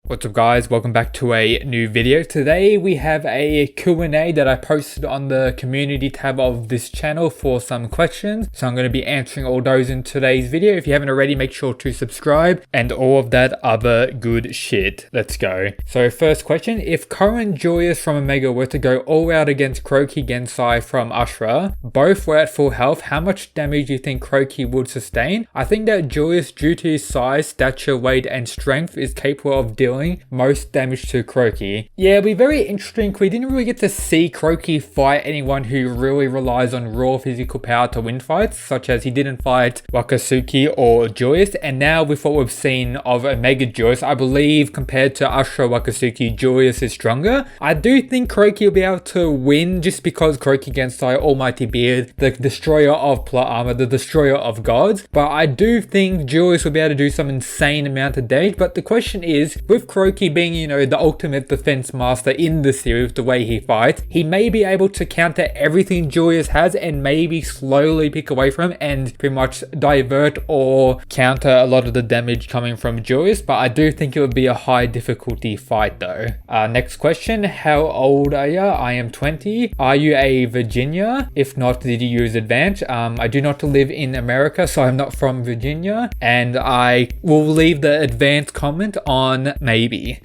What's up guys, welcome back to a new video. Today we have a Q&A that I posted on the community tab of this channel for some questions. So I'm going to be answering all those in today's video. If you haven't already, make sure to subscribe and all of that other good shit. Let's go. So first question, if Kure Julius from Omega were to go all out against Kure Gensai from Ashura, both were at full health, how much damage do you think Kure would sustain? I think that Julius, due to his size, stature, weight and strength, is capable of dealing most damage to Kure. Yeah, it'd be very interesting. We didn't really get to see Kure fight anyone who really relies on raw physical power to win fights, such as he didn't fight Wakatsuki or Julius, and now with what we've seen of Omega Julius, I believe compared to Ashura Wakatsuki, Julius is stronger. I do think Kure will be able to win just because Kure Gensai, Almighty Beard, the destroyer of plot armor, the destroyer of gods, but I do think Julius will be able to do some insane amount of damage. But the question is, with Kure being, the ultimate defense master in the series, the way he fights, he may be able to counter everything Julius has and maybe slowly pick away from him and pretty much divert or counter a lot of the damage coming from Julius. But I do think it would be a high difficulty fight though. Next question, how old are you? I am 20. Are you a Virginia? If not, did you use Advantage? I do not live in America, so I'm not from Virginia, and I will leave the advanced comment on maybe.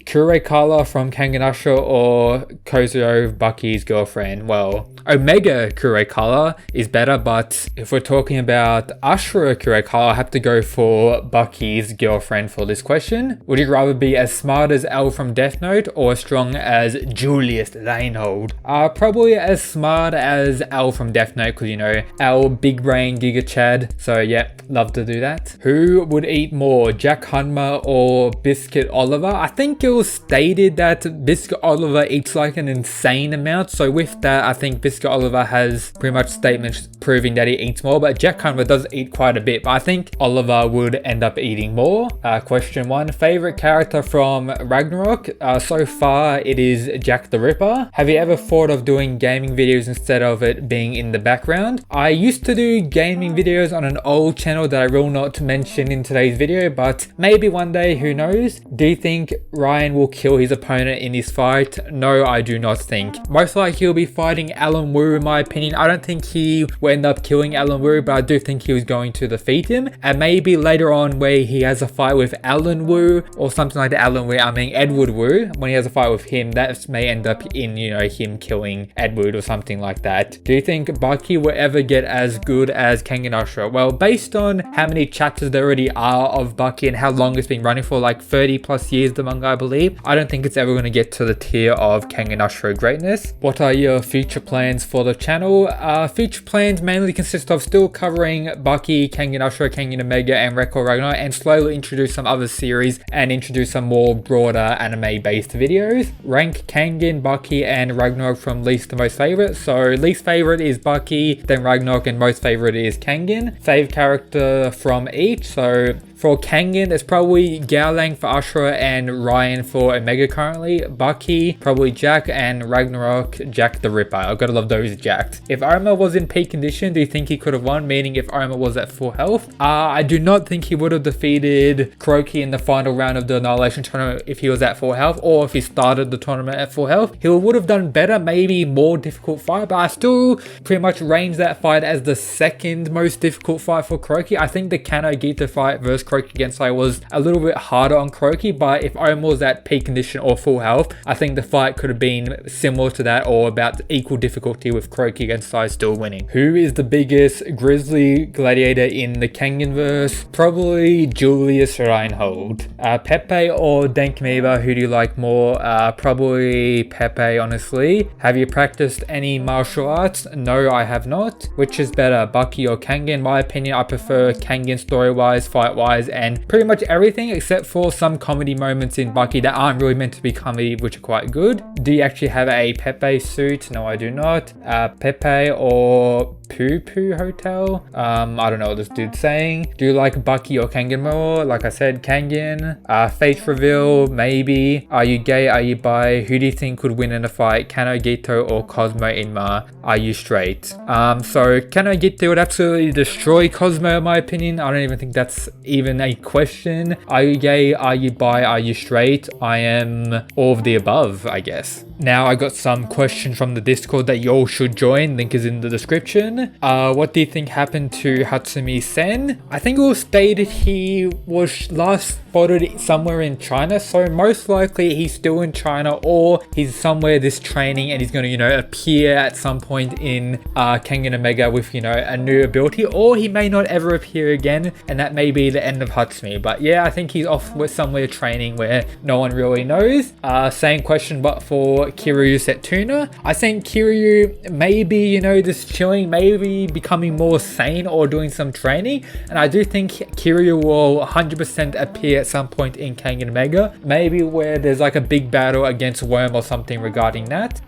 Kure Karla from Kengan Ashura or Kozue, Baki's girlfriend? Well, Omega Kure Karla is better, but if we're talking about Ashura Kure Karla, I have to go for Baki's girlfriend for this question. Would you rather be as smart as L from Death Note or as strong as Julius Reinhold? Probably as smart as L from Death Note, because L, big brain, Giga Chad. So yeah, love to do that. Who would eat more, Jack Hanma or Biscuit Oliver? I think it was stated that Biscuit Oliver eats like an insane amount. So with that, I think Biscuit Oliver has pretty much statements proving that he eats more, but Jack Hanma does eat quite a bit. But I think Oliver would end up eating more. Question 1, favorite character from Ragnarok? So far, it is Jack the Ripper. Have you ever thought of doing gaming videos instead of it being in the background? I used to do gaming videos on an old channel that I will not mention in today's video, but maybe one day, who knows? Do you think Ryan will kill his opponent in this fight? No, I do not think. Most likely he'll be fighting Alan Wu in my opinion. I don't think he will end up killing Alan Wu, but I do think he was going to defeat him. And maybe later on where he has a fight with Alan Wu or something like that, Edward Wu, when he has a fight with him, that may end up in, him killing Edward or something like that. Do you think Baki will ever get as good as Kengan Ashura? Well, based on how many chapters there already are of Baki and how long it's been running for, like 30 plus years, the manga I believe, I don't think it's ever going to get to the tier of Kengan Ashura greatness. What are your future plans for the channel? Future plans mainly consist of still covering Baki, Kengan Ashura, Kengan Omega and Record Ragnarok, and slowly introduce some other series and introduce some more broader anime based videos. Rank Kengan, Baki and Ragnarok from least to most favorite. So least favorite is Baki, then Ragnarok, and most favorite is Kengan. Fave character from each. So for Kengan, it's probably Gowlang for Ashura and Ryan for Omega currently. Baki, probably Jack, and Ragnarok, Jack the Ripper. I've got to love those Jacks. If Arma was in peak condition, do you think he could have won? Meaning if Arma was at full health? I do not think he would have defeated Kure in the final round of the Annihilation Tournament if he was at full health, or if he started the tournament at full health. He would have done better, maybe more difficult fight, but I still pretty much range that fight as the second most difficult fight for Kure. I think the Kano Gita fight versus Kure Gensai was a little bit harder on Kure, but if Oma was at peak condition or full health, I think the fight could have been similar to that or about equal difficulty with Kure Gensai still winning. Who is the biggest grizzly gladiator in the Kenganverse? Probably Julius Reinhold. Pepe or Denkmeba, who do you like more? Probably Pepe, honestly. Have you practiced any martial arts? No, I have not. Which is better, Baki or Kengan? In my opinion, I prefer Kengan story-wise, fight-wise, and pretty much everything except for some comedy moments in Baki that aren't really meant to be comedy, which are quite good. Do you actually have a Pepe suit? No, I do not. Pepe or Poo Poo Hotel? I don't know what this dude's saying. Do you like Baki or Kengan more? Like I said, Kengan. Face reveal, maybe. Are you gay? Are you bi? Who do you think would win in a fight? Kano Gito or Cosmo Inma? Are you straight? So Kano Gito would absolutely destroy Cosmo in my opinion. I don't even think that's even even a question. Are you gay? Are you bi? Are you straight? I am all of the above, I guess. Now I got some questions from the Discord that you all should join. Link is in the description. What do you think happened to Hatsumi Sen? I think it was stated he was last spotted somewhere in China, so most likely he's still in China, or he's somewhere this training and he's going to, you know, appear at some point in Kengan Omega with, you know, a new ability, or he may not ever appear again, and that may be the end of Hatsumi. But yeah, I think he's off with somewhere training where no one really knows. Same question but for Kiryu Setuna. I think Kiryu maybe, you know, just chilling, maybe becoming more sane or doing some training, and I do think Kiryu will 100% appear at some point in Kengan Omega, maybe where there's like a big battle against Worm or something regarding that.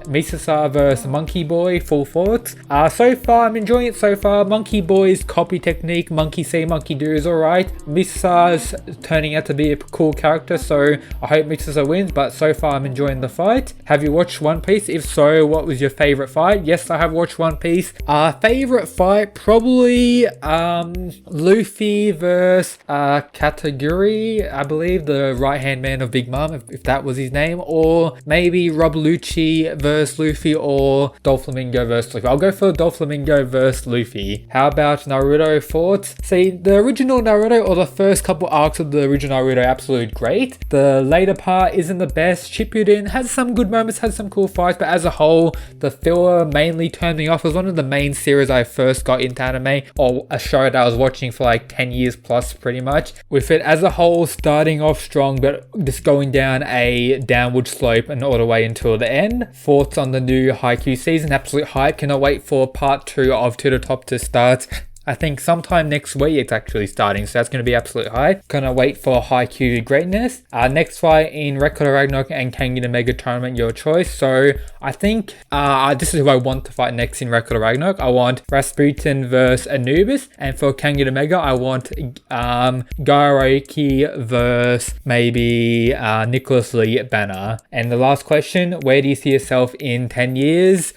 Misasa versus Monkey Boy, full thoughts. So far I'm enjoying it so far. Monkey Boy's copy technique, monkey see monkey do, is alright. Misasa's turning out to be a cool character, so I hope Misasa wins, but so far I'm enjoying the fight. Have you watched One Piece? If so, what was your favorite fight? Yes, I have watched One Piece. Favorite fight, probably Luffy versus Kataguri, I believe, the right hand man of Big Mom, if that was his name, or maybe Rob Lucci versus Luffy, or Doflamingo versus Luffy. I'll go for Doflamingo versus Luffy. How about Naruto thoughts? See, the original Naruto, or the first couple arcs of the original Naruto, absolute great. The later part isn't the best. Shippuden has some good moments, has some cool fights, but as a whole, the filler mainly turned me off. It was one of the main series I first got into anime, or a show that I was watching for like 10 years plus pretty much, with it as a whole starting off strong but just going down a downward slope and all the way until the end. Thoughts on the new Haikyuu season? Absolute hype. Cannot wait for part 2 of To The Top to start. I think sometime next week it's actually starting, so that's going to be absolute high. Gonna wait for Haikyuu greatness. Next fight in Record of Ragnarok and Kengan Omega tournament, your choice. So I think this is who I want to fight next in Record of Ragnarok. I want Rasputin versus Anubis, and for Kengan Omega I want Gaaraiki versus maybe Nicholas Lee Banner. And the last question, where do you see yourself in 10 years?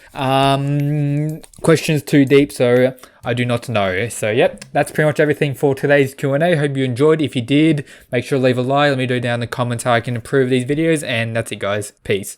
Question's too deep, so I do not know. So yep, that's pretty much everything for today's Q&A. Hope you enjoyed. If you did, make sure to leave a like. Let me know down in the comments how I can improve these videos. And that's it, guys. Peace.